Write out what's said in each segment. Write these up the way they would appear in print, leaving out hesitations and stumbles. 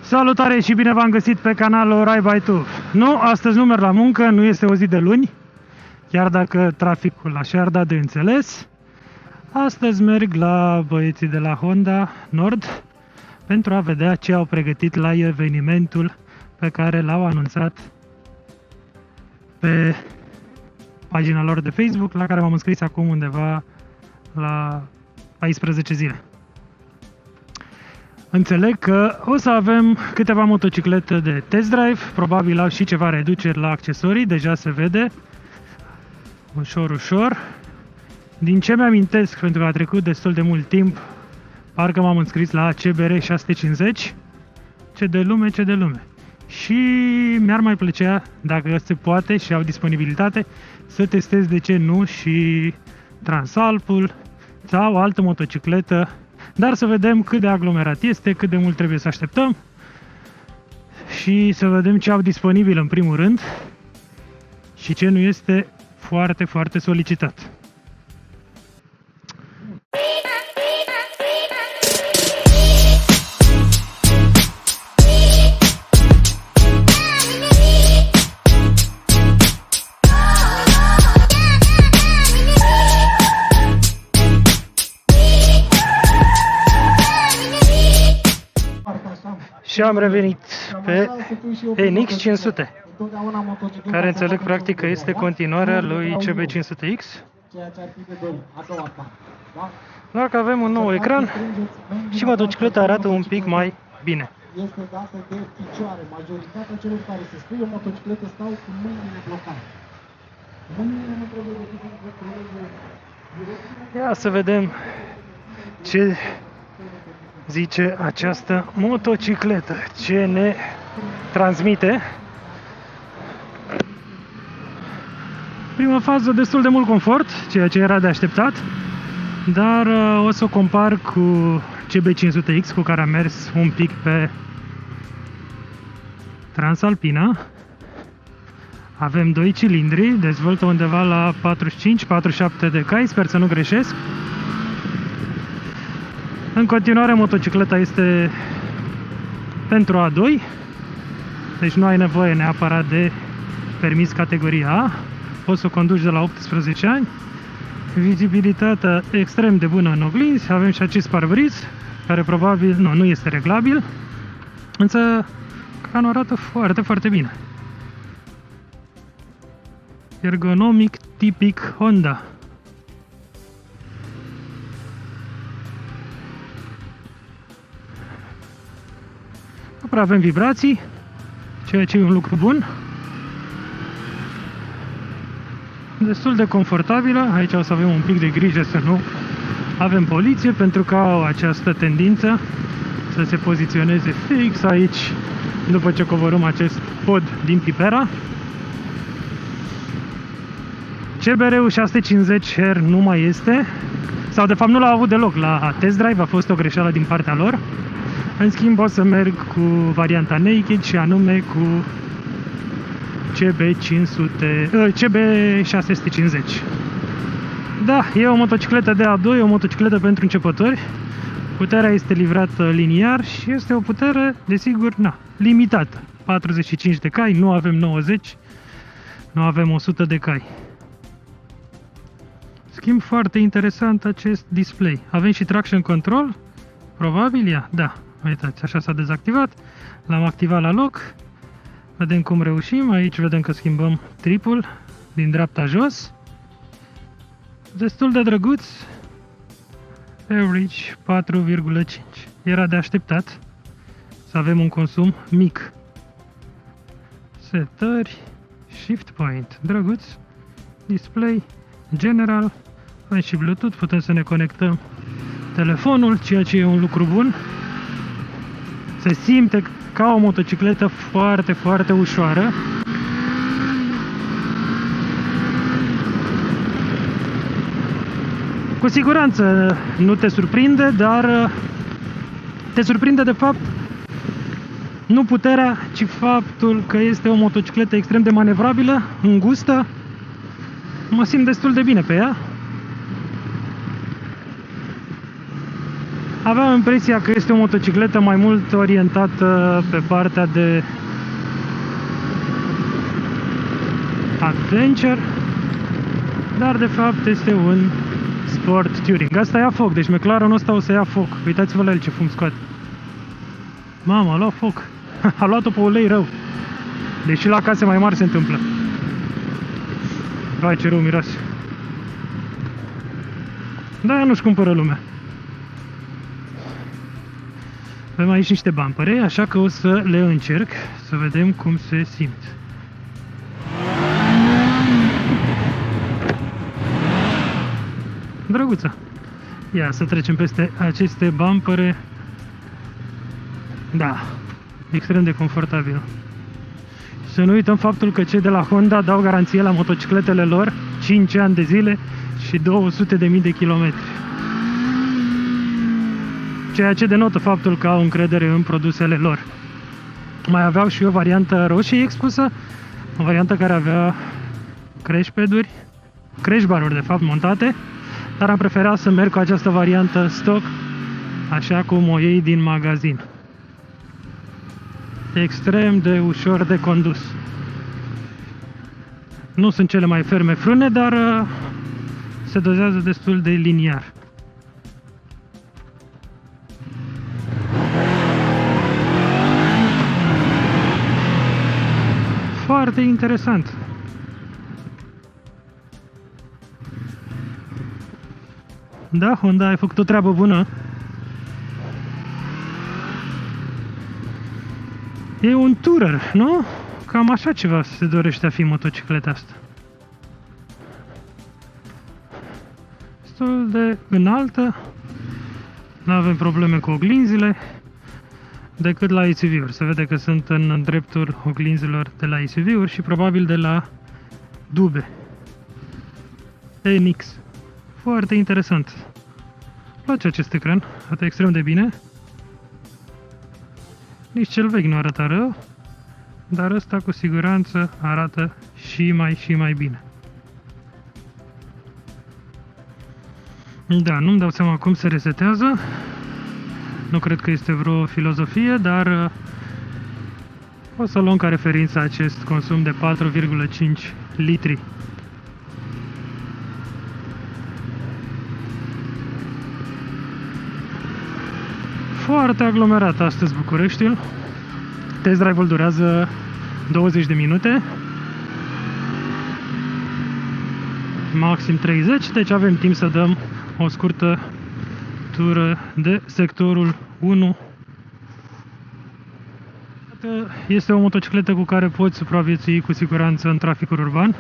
Salutare și bine v-am găsit pe canalul Rai by Tu. Nu, astăzi nu merg la muncă, nu este o zi de luni, chiar dacă traficul așa ar da de înțeles. Astăzi merg la băieții de la Honda Nord pentru a vedea ce au pregătit la evenimentul pe care l-au anunțat pe pagina lor de Facebook, la care m-am înscris acum undeva la 14 zile. Înțeleg că o să avem câteva motociclete de test drive, probabil au și ceva reduceri la accesorii, deja se vede, ușor, ușor. Din ce mi-amintesc, pentru că a trecut destul de mult timp, parcă m-am înscris la CBR 650, ce de lume, ce de lume. Și mi-ar mai plăcea, dacă se poate și au disponibilitate, să testez, de ce nu, și Transalpul sau altă motocicletă, dar să vedem cât de aglomerat este, cât de mult trebuie să așteptăm și să vedem ce au disponibil în primul rând și ce nu este foarte, foarte solicitat. Și am revenit pe NX 500, care înțeleg practic că este continuarea lui CB500X. Doar că avem un nou ecran și motocicleta arată un pic mai bine. Este dată de picioare. Majoritatea celor care se scuie motociclete stau cu mâinile blocate. Mâinile nu trebuie decât să controleze direcția. Ia să vedem ce zice această motocicletă, ce ne transmite. Prima fază, destul de mult confort, ceea ce era de așteptat, dar o să o compar cu CB500X, cu care am mers un pic pe Transalpina. Avem 2 cilindri, dezvoltă undeva la 45-47 de cai, sper să nu greșesc. În continuare, motocicleta este pentru A2, deci nu ai nevoie neapărat de permis categoria A, poți să o conduci de la 18 ani. Vizibilitatea extrem de bună în oglinzi, avem și acest parbriz, care probabil nu este reglabil, însă canul arată foarte, foarte bine. Ergonomic tipic Honda. Nu prea avem vibrații, ceea ce e un lucru bun. Destul de confortabilă. Aici o să avem un pic de grijă să nu avem poliție, pentru că au această tendință să se poziționeze fix aici după ce coborâm acest pod din Pipera. CBR-ul 650R nu mai este, sau de fapt nu l-au avut deloc la test drive, a fost o greșeală din partea lor. În schimb o să merg cu varianta Naked, și anume cu CB650. Da, e o motocicletă de A2, o motocicletă pentru începători. Puterea este livrată liniar și este o putere, desigur, limitată. 45 de cai, nu avem 90, nu avem 100 de cai. Schimb, foarte interesant acest display. Avem și traction control, probabil, da. Uitați, așa s-a dezactivat, l-am activat la loc, vedem cum reușim, aici vedem că schimbăm tripul din dreapta jos, destul de drăguț, average 4,5, era de așteptat să avem un consum mic. Setări, shift point, drăguț, display, general, avem și Bluetooth, putem să ne conectăm telefonul, ceea ce e un lucru bun. Se simte ca o motocicletă foarte, foarte ușoară. Cu siguranță nu te surprinde, dar te surprinde de fapt nu puterea, ci faptul că este o motocicletă extrem de manevrabilă, îngustă. Mă simt destul de bine pe ea. Aveam impresia că este o motocicletă mai mult orientată pe partea de adventure, dar de fapt este un sport touring. Asta ia foc, deci McLarenul ăsta o să ia foc. Uitați-vă la el ce fum scoate. Mamă, a luat foc. A luat-o pe ulei rău. Deși la case mai mari se întâmplă. Vai, ce rău miroase. Da, nu-și cumpără lumea. Avem aici niște bumpere, așa că o să le încerc să vedem cum se simt. Drăguță. Ia să trecem peste aceste bumpere. Da, extrem de confortabil. Să nu uităm faptul că cei de la Honda dau garanție la motocicletele lor 5 ani de zile și 200.000 de kilometri. Ceea ce denotă faptul că au încredere în produsele lor. Mai aveau și o variantă roșie expusă, o variantă care avea crash pad-uri, crash bar-uri de fapt montate, dar am preferat să merg cu această variantă stock, așa cum o iei din magazin. Extrem de ușor de condus. Nu sunt cele mai ferme frâne, dar se dozează destul de liniar. Foarte interesant. Da, Honda, ai făcut o treabă bună. E un tourer, nu? Cam așa ceva se dorește a fi motocicleta asta. Destul de înaltă. Nu avem probleme cu oglinzile decât la SUV-uri. Se vede că sunt în dreptul oglinzilor de la SUV-uri și probabil de la dube. NX. Foarte interesant. Îmi place acest ecran. Arată extrem de bine. Nici cel vechi nu arată rău, dar ăsta cu siguranță arată și mai bine. Da, nu-mi dau seama cum se resetează. Nu cred că este vreo filozofie, dar o să luăm ca referință acest consum de 4,5 litri. Foarte aglomerat astăzi Bucureștiul. Test drive-ul durează 20 de minute. Maxim 30, deci avem timp să dăm o scurtă tură de sectorul 1. Este o motocicletă cu care poți supraviețui cu siguranță în traficul urban.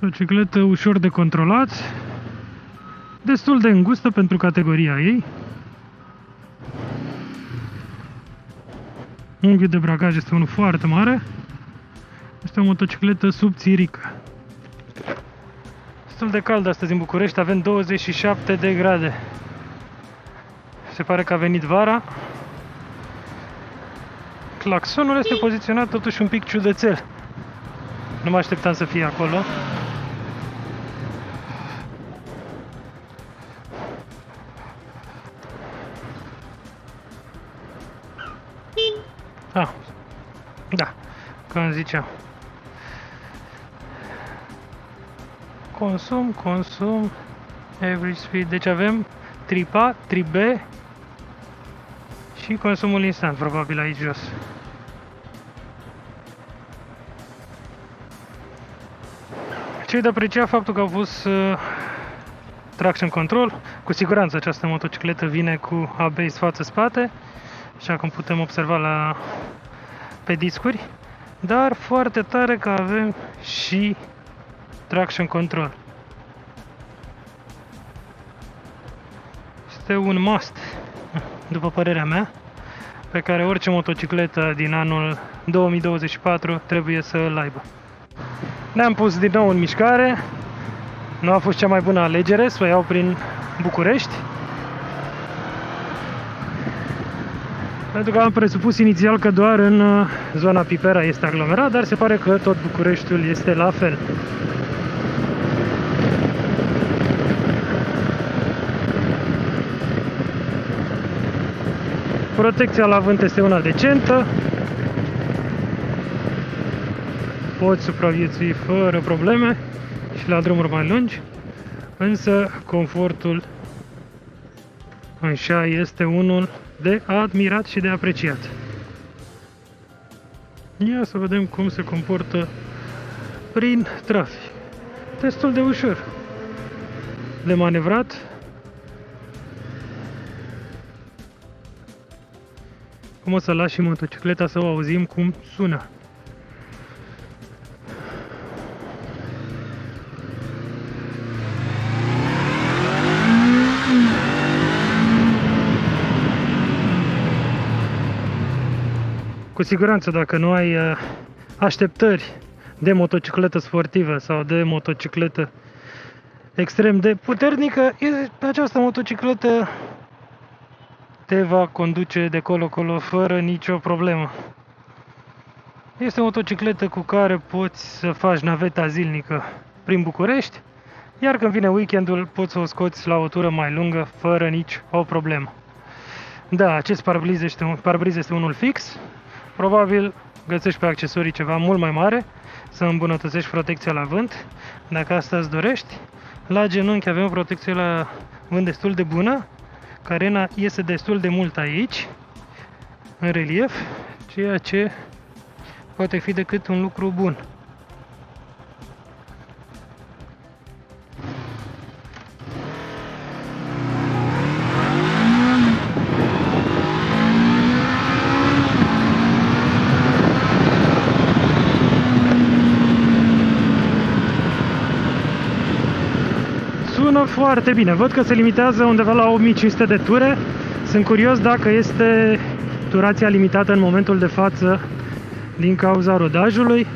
Motocicletă ușor de controlat. Destul de îngustă pentru categoria ei. Unghiul de bragaj este unul foarte mare. Este o motocicletă subțirică. Destul de cald astăzi în București, avem 27 de grade. Se pare că a venit vara. Claxonul este poziționat totuși un pic ciudățel. Nu mă așteptam să fie acolo. Ah, da, cum ziceam. Consum, average speed. Deci avem trip A, trip B și consumul instant, probabil aici jos. Ce-i de apreciat faptul că au pus traction control. Cu siguranță această motocicletă vine cu ABS față-spate, așa cum putem observa pe discuri, dar foarte tare că avem și traction control. Este un must, după părerea mea, pe care orice motocicletă din anul 2024 trebuie să îl aibă. Ne-am pus din nou în mișcare. Nu a fost cea mai bună alegere să o iau prin București, pentru că am presupus inițial că doar în zona Pipera este aglomerat, dar se pare că tot Bucureștiul este la fel. Protecția la vânt este una decentă. Poți supraviețui fără probleme și la drumuri mai lungi, însă confortul în șa este unul de admirat și de apreciat. Ia să vedem cum se comportă prin trafic. Destul de ușor de manevrat. Cum o să las și motocicleta să o auzim cum sună. Cu siguranță, dacă nu ai așteptări de motocicletă sportivă sau de motocicletă extrem de puternică, această motocicletă te va conduce de colo-colo fără nicio problemă. Este o motocicletă cu care poți să faci naveta zilnică prin București, iar când vine weekendul poți să o scoți la o tură mai lungă fără nici o problemă. Da, acest parbriz este unul fix. Probabil găsești pe accesorii ceva mult mai mare să îmbunătățești protecția la vânt, dacă asta îți dorești. La genunchi avem o protecție la vânt destul de bună. Carena iese destul de mult aici, în relief, ceea ce poate fi decât un lucru bun. Sună foarte bine. Văd că se limitează undeva la 8500 de ture. Sunt curios dacă este turația limitată în momentul de față din cauza rodajului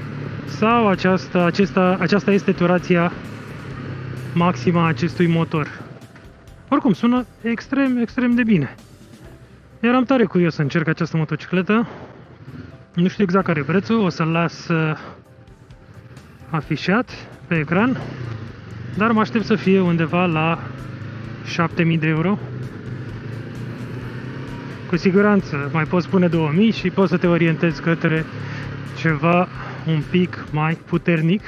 sau aceasta este turația maximă a acestui motor. Oricum, sună extrem de bine. Eram tare curios să încerc această motocicletă. Nu știu exact care e prețul, o să-l las afișat pe ecran. Dar mă aștept să fie undeva la 7000 de euro. Cu siguranță mai poți spune 2000 și poți să te orientezi către ceva un pic mai puternic.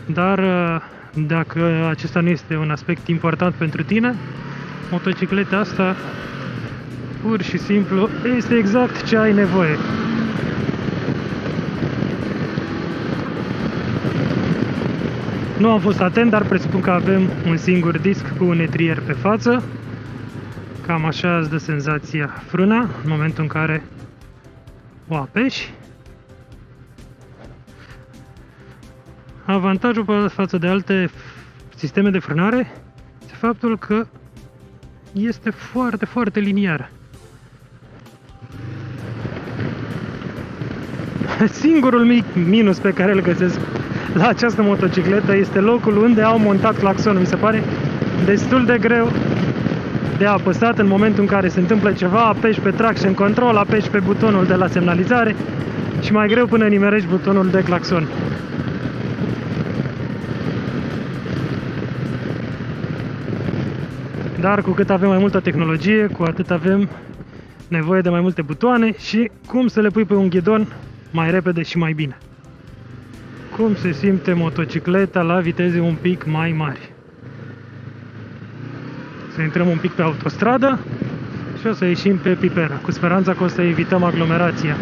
Dar dacă acesta nu este un aspect important pentru tine, motocicleta asta pur și simplu este exact ce ai nevoie. Nu am fost atent, dar presupun că avem un singur disc cu un etrier pe față. Cam așa îți dă senzația frâna în momentul în care o apeși. Avantajul față de alte sisteme de frânare este faptul că este foarte liniară. Singurul mic minus pe care îl găsesc la această motocicletă este locul unde au montat claxonul. Mi se pare destul de greu de apăsat în momentul în care se întâmplă ceva, apeși pe traction control, apeși pe butonul de la semnalizare și mai greu până nimerești butonul de claxon. Dar cu cât avem mai multă tehnologie, cu atât avem nevoie de mai multe butoane și cum să le pui pe un ghidon mai repede și mai bine. Cum se simte motocicleta la viteze un pic mai mari. Să intrăm un pic pe autostradă și o să ieșim pe Pipera, cu speranța că o să evităm aglomerația.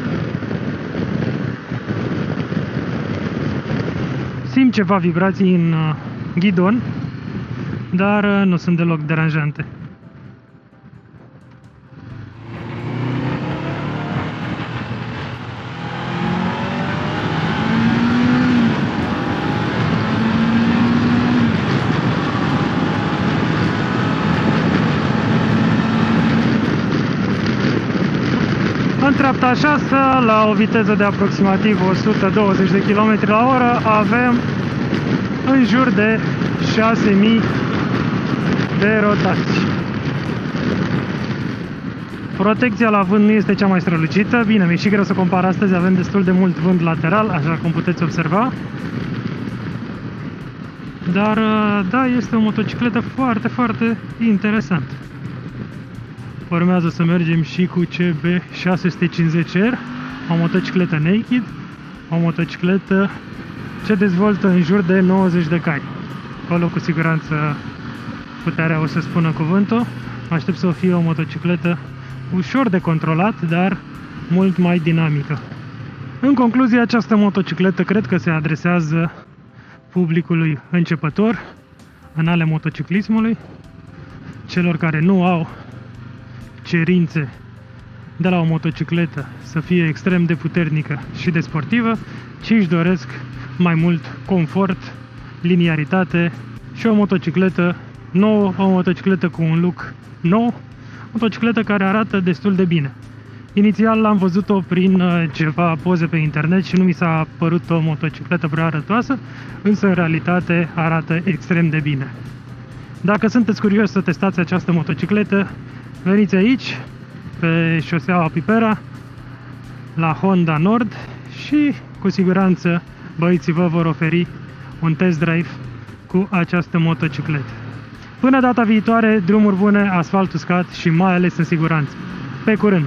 Simt ceva vibrații în ghidon, dar nu sunt deloc deranjante. În treapta aceasta, la o viteză de aproximativ 120 de km la oră, avem în jur de 6000 de rotații. Protecția la vânt nu este cea mai strălucită. Bine, mi-e și greu să compar astăzi, avem destul de mult vânt lateral, așa cum puteți observa. Dar, da, este o motocicletă foarte interesantă. Urmează să mergem și cu CB650R, o motocicletă naked, o motocicletă ce dezvoltă în jur de 90 de cai. Acolo cu siguranță puterea o să spună cuvântul. Aștept să fie o motocicletă ușor de controlat, dar mult mai dinamică. În concluzie, această motocicletă cred că se adresează publicului începător în ale motociclismului, celor care nu au cerințe de la o motocicletă să fie extrem de puternică și de sportivă, ci își doresc mai mult confort, liniaritate și o motocicletă nouă, o motocicletă cu un look nou, motocicletă care arată destul de bine. Inițial am văzut-o prin ceva poze pe internet și nu mi s-a părut o motocicletă prea arătoasă, însă în realitate arată extrem de bine. Dacă sunteți curioși să testați această motocicletă, veniți aici, pe șoseaua Pipera, la Honda Nord și cu siguranță băieții vă vor oferi un test drive cu această motocicletă. Până data viitoare, drumuri bune, asfalt uscat și mai ales în siguranță. Pe curând!